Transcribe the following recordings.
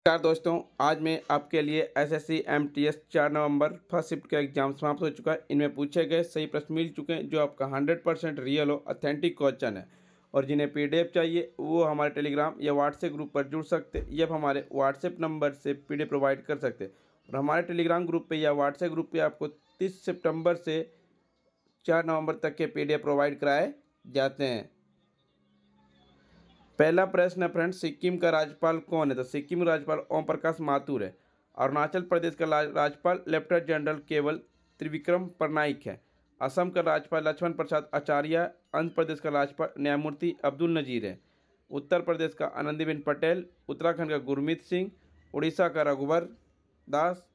नमस्कार दोस्तों, आज मैं आपके लिए एसएससी एमटीएस 4 नवंबर फर्स्ट शिफ्ट का एग्जाम समाप्त हो चुका है। इनमें पूछे गए सही प्रश्न मिल चुके हैं जो आपका 100% रियल हो, ऑथेंटिक क्वेश्चन है। और जिन्हें पीडीएफ चाहिए वो हमारे टेलीग्राम या व्हाट्सएप ग्रुप पर जुड़ सकते हैं या हमारे व्हाट्सएप नंबर से पीडीएफ प्रोवाइड कर सकते हैं। और हमारे टेलीग्राम ग्रुप पर या व्हाट्सएप ग्रुप पर आपको 30 सितंबर से 4 नवंबर तक के पीडीएफ प्रोवाइड कराए जाते हैं। पहला प्रश्न है फ्रेंड्स, सिक्किम का राज्यपाल कौन है? तो सिक्किम का राज्यपाल ओम प्रकाश माथुर है। अरुणाचल प्रदेश का राज्यपाल लेफ्टिनेंट जनरल केवल त्रिविक्रम पटनायक है। असम का राज्यपाल लक्ष्मण प्रसाद आचार्य। आंध्र प्रदेश का राज्यपाल न्यायमूर्ति अब्दुल नजीर है। उत्तर प्रदेश का आनंदीबेन पटेल। उत्तराखंड का गुरमीत सिंह। उड़ीसा का रघुवर दास।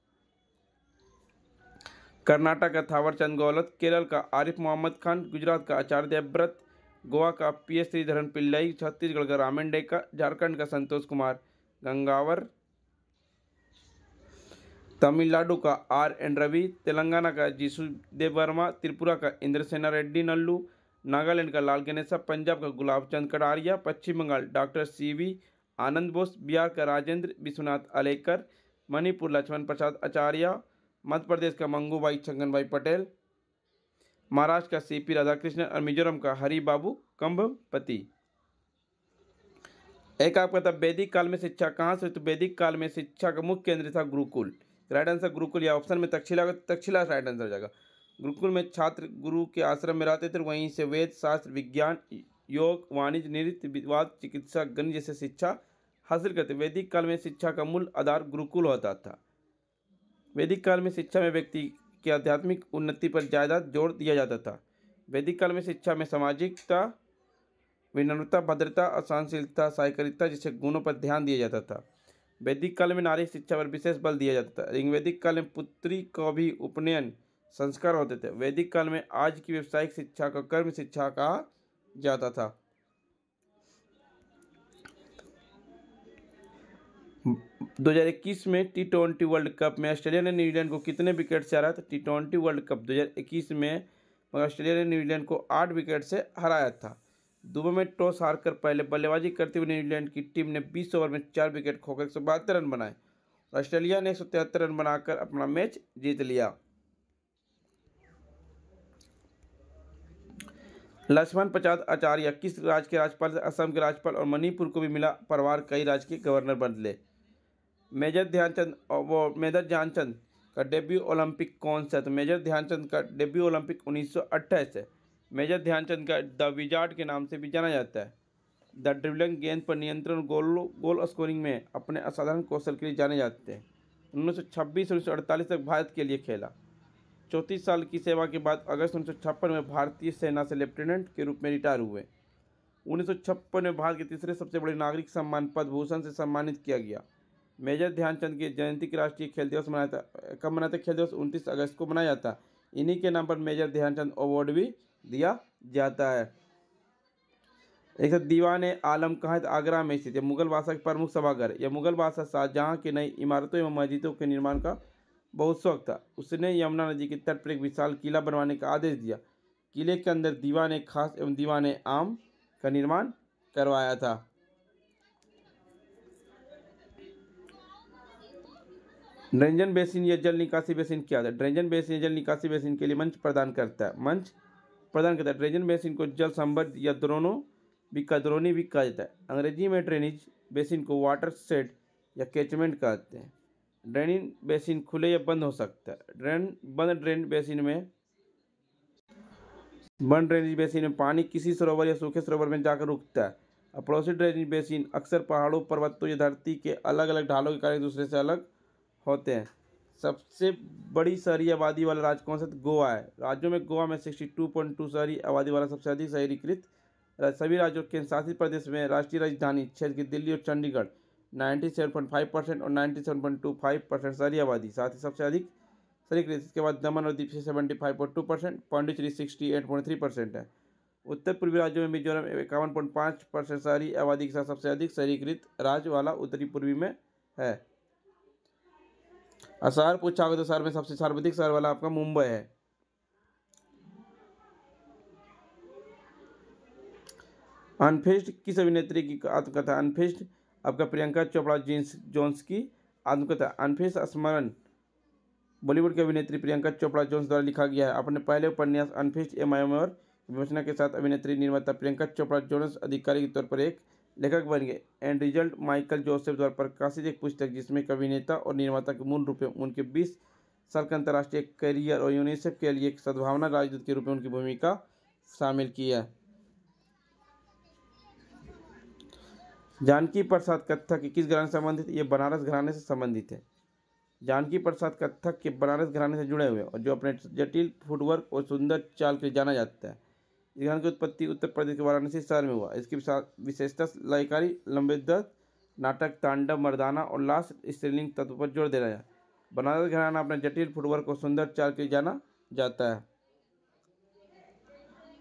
कर्नाटक का थावरचंद गहलोत। केरल का आरिफ मोहम्मद खान। गुजरात का आचार्य देवव्रत। गोवा का PS श्रीधरन पिल्लई। छत्तीसगढ़ का रामन डेका। झारखंड का संतोष कुमार गंगावर। तमिलनाडु का RN रवि। तेलंगाना का जीसु देव वर्मा। त्रिपुरा का इंद्रसेना रेड्डी नल्लू। नागालैंड का लाल गणेशा। पंजाब का गुलाबचंद कटारिया। पश्चिम बंगाल डॉक्टर CV आनंद बोस। बिहार का राजेंद्र विश्वनाथ अलेकर। मणिपुर लक्ष्मण प्रसाद आचार्य। मध्य प्रदेश का मंगूभाई छगनभाई पटेल। महाराष्ट्र का CP राधाकृष्णन और मिजोरम का हरिबाबू कंभपति। एक आपका था वैदिक काल में शिक्षा कहाँ से? तो वैदिक काल में शिक्षा का मुख्य केंद्र था गुरुकुल। राइट आंसर गुरुकुल, या ऑप्शन में तक्षशिला का तक्षशिला राइट आंसर हो जाएगा। गुरुकुल में छात्र गुरु के आश्रम में रहते थे, वहीं से वेद शास्त्र विज्ञान योग वाणिज्य नृत्य विवाद चिकित्सा गणित जैसे शिक्षा हासिल करते। वैदिक काल में शिक्षा का मूल आधार गुरुकुल होता था। वैदिक काल में शिक्षा में व्यक्ति की आध्यात्मिक उन्नति पर ज़्यादा जोर दिया जाता था। वैदिक काल में शिक्षा में सामाजिकता, विनम्रता, भद्रता और सहनशीलता, सहकारिता जैसे गुणों पर ध्यान दिया जाता था। वैदिक काल में नारी शिक्षा पर विशेष बल दिया जाता था। वैदिक काल में पुत्री को भी उपनयन संस्कार होते थे। वैदिक काल में आज की व्यावसायिक शिक्षा को कर्म शिक्षा कहा जाता था। 2021 में T20 वर्ल्ड कप में ऑस्ट्रेलिया ने न्यूजीलैंड को कितने विकेट से हराया था? T20 वर्ल्ड कप 2021 में ऑस्ट्रेलिया ने न्यूजीलैंड को 8 विकेट से हराया था। दुबई में टॉस हारकर पहले बल्लेबाजी करते हुए न्यूजीलैंड की टीम ने 20 ओवर में 4 विकेट खोकर 172 रन बनाए। ऑस्ट्रेलिया ने 173 रन बनाकर अपना मैच जीत लिया। लक्ष्मण प्रसाद आचार्य किस राज्य के राज्यपाल? असम के राज्यपाल। और मणिपुर को भी मिला प्रभार, कई राज्य के गवर्नर बदले। मेजर ध्यानचंद का डेब्यू ओलंपिक कौन सा? तो मेजर ध्यानचंद का डेब्यू ओलंपिक 1928 है। मेजर ध्यानचंद का द विजार्ड के नाम से भी जाना जाता है। द ड्रिबलिंग गेंद पर नियंत्रण गोल स्कोरिंग में अपने असाधारण कौशल के लिए जाने जाते हैं। 1926-1948 तक भारत के लिए खेला। 34 साल की सेवा के बाद अगस्त 1956 में भारतीय सेना से लेफ्टिनेंट के रूप में रिटायर हुए। 1956 में भारत के तीसरे सबसे बड़े नागरिक सम्मान पद्म भूषण से सम्मानित किया गया। मेजर ध्यानचंद की जयंती के राष्ट्रीय खेल दिवस कब मनाते? खेल दिवस 29 अगस्त को मनाया जाता है। इन्हीं के नाम पर मेजर ध्यानचंद अवार्ड भी दिया जाता है। एक दीवान आलम कहाँ है? आगरा में स्थित है। मुगल बादशाह के प्रमुख सभागार। यह मुगल बादशाह शाहजहां की नई इमारतों एवं मस्जिदों के निर्माण का बहुत शौक था। उसने यमुना नदी के तट पर एक विशाल किला बनवाने का आदेश दिया। किले के अंदर दीवान खास एवं दीवान आम का निर्माण करवाया था। ड्रेंजन बेसिन या जल निकासी बेसिन क्या है? ड्रेंजन बेसिन जल निकासी बेसिन के लिए मंच प्रदान करता है। ड्रेंजन बेसिन को जल संवर्ध या द्रोणी भी कहा जाता है। अंग्रेजी में ड्रेनेज बेसिन को वाटर शेड या कैचमेंट कहते हैं। ड्रेनिंग बेसिन खुले या बंद हो सकता है। बंद ड्रेनेज बेसिन में पानी किसी सरोवर या सूखे सरोवर में जाकर रुकता है। पड़ोसी ड्रेनेज बेसिन अक्सर पहाड़ों, पर्वतों या धरती के अलग अलग ढालों के कारण एक दूसरे से अलग होते हैं। सबसे बड़ी शहरी आबादी वाला राज्य कौन सा? गोवा है। राज्यों में गोवा में 62.2 शहरी आबादी वाला सबसे अधिक शहरीकृत सभी राज्यों केंद्र शासित प्रदेश में राष्ट्रीय राजधानी क्षेत्र की दिल्ली और चंडीगढ़ 97.5% और 97.25% शहरी आबादी, साथ ही सबसे अधिक शहरीकृत। इसके बाद दमन और दीव से 75.2%, पांडिचेरी 68.3% है। उत्तर पूर्वी राज्यों में मिजोरम 51.5% शहरी आबादी के साथ सबसे अधिक शहरीकृत राज्य वाला उत्तरी पूर्वी में है। शहर पूछा होगा तो शहर में सबसे सर्वाधिक शहर वाला आपका मुंबई है। अनफिस्ट किस अभिनेत्री की आत्मकथा? अनफिस्ट आपका प्रियंका चोपड़ा जोन्स की आत्मकथा अनफिनिश स्मरण बॉलीवुड की अभिनेत्री प्रियंका चोपड़ा जोन्स द्वारा लिखा गया है। अपने पहले उपन्यास अनफिनिश्ड ए मेमोयर की विमोचना के साथ अभिनेत्री निर्माता प्रियंका चोपड़ा जोन्स आधिकारिक तौर पर एक लेखक बन गए। एंड रिजल्ट माइकल जोसेफ द्वारा प्रकाशित एक पुस्तक जिसमें एक अभिनेता और निर्माता के मूल रूप में उनके 20 साल का अंतर्राष्ट्रीय करियर और यूनिसेफ के लिए एक सद्भावना राजदूत के रूप में उनकी भूमिका शामिल की है। जानकी प्रसाद कत्थक किस घराने से संबंधित? ये बनारस घराने से संबंधित है। जानकी प्रसाद कत्थक के बनारस घराने से जुड़े हुए और जो अपने जटिल फुटवर्क और सुंदर चाल के लिए जाना जाता है। इस घराने की उत्पत्ति उत्तर प्रदेश के वाराणसी शहर में हुआ। इसकी विशेषता लयकारी लंबेदर नाटक तांडव मर्दाना और लाश स्त्रीलिंग तत्व पर जोर दे रहा है। बनारस घराना अपने जटिल फुटवर्क और सुंदर चाल के लिए जाना जाता है।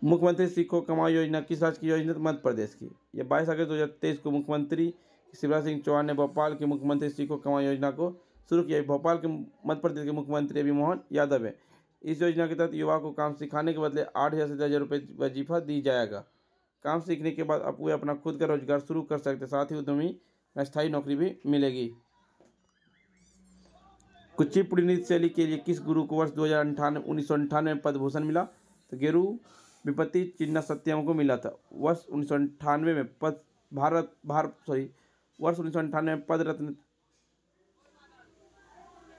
मुख्यमंत्री सीखो कमाओ योजना किस राज्य की योजना? मध्य प्रदेश की। यह 22 अगस्त 2023 को मुख्यमंत्री शिवराज सिंह चौहान ने भोपाल के मुख्यमंत्री सीखो कमाओ योजना को शुरू किया। भोपाल के मध्य प्रदेश के मुख्यमंत्री अभी मोहन यादव है। इस योजना के तहत युवा को काम सिखाने के बदले 8,000 से 10,000 रुपये वजीफा दी जाएगा। काम सीखने के बाद अब वे अपना खुद का रोजगार शुरू कर सकते, साथ ही उद्यमी अस्थायी नौकरी भी मिलेगी। कुचिपुड़ी नृत्य शैली के लिए किस गुरु को वर्ष 1998 में पद्म भूषण मिला? तो गेरू विपत्ति चिन्ना सत्यम को मिला था। वर्ष 1998 में वर्ष 1998 में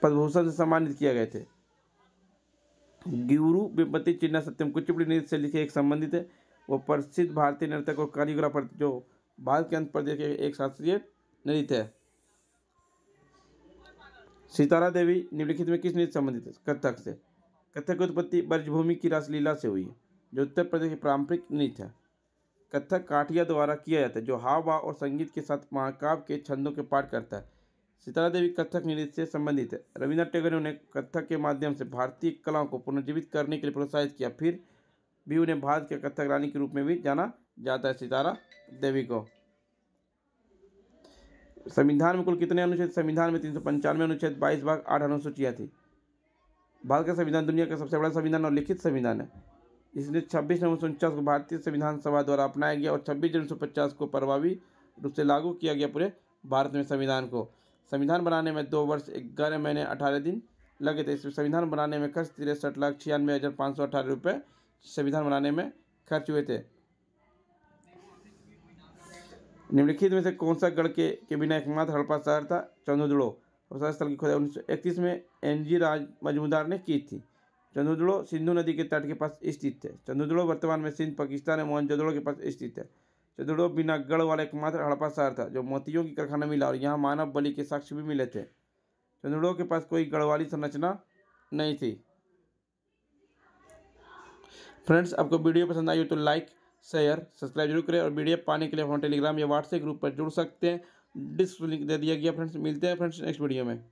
पद्म भूषण से सम्मानित किए गए थे। गुरु विपत्ति चिन्ना सत्यम कुचिपुड़ी नृत्य शैली के एक संबंधित है। वो प्रसिद्ध भारतीय नर्तक और कोरियोग्राफर जो भारत के आंध्र प्रदेश के एक शास्त्रीय नृत्य है। सितारा देवी निम्नलिखित में किस नृत्य संबंधित है? कथक से। कथक की उत्पत्ति ब्रजभूमि की रासलीला से हुई है, जो उत्तर प्रदेश की पारंपरिक नृत्य है। कथक काठिया द्वारा किया जाता है, जो हाव भाव और संगीत के साथ महाकाव्य के छंदों के पाठ करता है। सितारा देवी कथक नृत्य से संबंधित है। रविन्द्रनाथ टैगोर ने उन्हें कथक के माध्यम से भारतीय कलाओं को पुनर्जीवित करने के लिए प्रोत्साहित किया। फिर भी उन्हें भारत के कथक रानी के रूप में भी जाना जाता है, सितारा देवी को। संविधान में कुल कितने अनुच्छेद? संविधान में 395 अनुच्छेद, 22 भाग 8 अनुसूचियाँ थी। भारत का संविधान दुनिया का सबसे बड़ा संविधान और लिखित संविधान है। इसलिए 26 नवंबर 1949 को भारतीय संविधान सभा द्वारा अपनाया गया और 26 जनवरी 1950 को प्रभावी रूप से लागू किया गया पूरे भारत में। संविधान को संविधान बनाने में 2 वर्ष 11 महीने 18 दिन लगे थे। इस संविधान बनाने में खर्च 63,96,518 रुपये संविधान बनाने में खर्च हुए थे। निम्नलिखित में से कौन सा गढ़ के बिना एकमात्र हड़प्पा शहर था? चंद्रदुड़ो। और स्थल की खोदाई 1931 में NG राज मजूमदार ने की थी। चंद्रदुड़ो सिंधु नदी के तट के पास स्थित है। चंद्रदुड़ो वर्तमान में सिंध, पाकिस्तान और मोहनजोदड़ो के पास स्थित है। चंद्रदुड़ो बिना गढ़ वाला एकमात्र हड़प्पा शहर था जो मोतियों की कारखाना मिला और यहाँ मानव बलि के साक्ष्य भी मिले थे। चंद्रदुड़ो के पास कोई गढ़ वाली संरचना नहीं थी। फ्रेंड्स, आपको वीडियो पसंद आई हो तो लाइक शेयर सब्सक्राइब जरूर करें और वीडियो पाने के लिए हमारे टेलीग्राम या व्हाट्सएप ग्रुप पर जुड़ सकते हैं। डिस्क्रिप्शन लिंक दे दिया गया। फ्रेंड्स, मिलते हैं फ्रेंड्स नेक्स्ट वीडियो में।